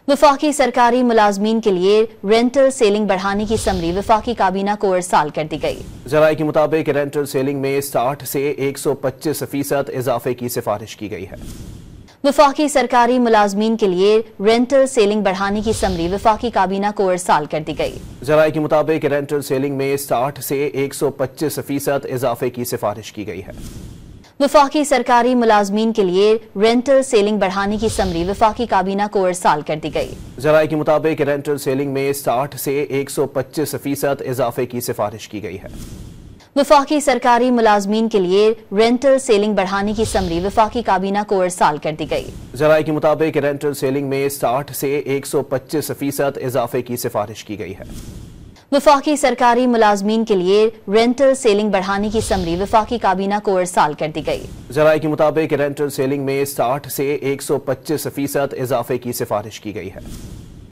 वफाकी सरकारी मुलाजमीन के लिए रेंटल सेलिंग बढ़ाने की समरी वफाकी काबीना को इरसाल कर दी गई। ज़राए के मुताबिक रेंटल सेलिंग में 60 से 125% इजाफे की सिफारिश की गई है। वफाकी सरकारी मुलाजमीन के लिए रेंटल सेलिंग बढ़ाने की समरी वफाकी काबीना को इरसाल कर दी गई। ज़राए के मुताबिक रेंटल सेलिंग में 60 से 125% इजाफे की सिफारिश की गई है। वफाकी सरकारी मुलाजमीन के लिए रेंटल सेलिंग बढ़ाने की समरी वफाकी काबीना को इरसाल कर दी गई। ज़राए के मुताबिक रेंटल सेलिंग में 60 से 125% इजाफे की सिफारिश की गई है। वफाकी सरकारी मुलाजमीन के लिए रेंटल सेलिंग बढ़ाने की समरी वफाकी काबीना को इरसाल कर दी गई। ज़राए के मुताबिक रेंटल सेलिंग में 60 से 125% इजाफे की सिफारिश की गई है। वफाकी सरकारी मुलाजमीन के लिए रेंटल सेलिंग बढ़ाने की समरी वफाकी काबीना को इरसाल कर दी गई। ज़राए के मुताबिक रेंटल सेलिंग में 60 से 125% इजाफे की सिफारिश की गई है।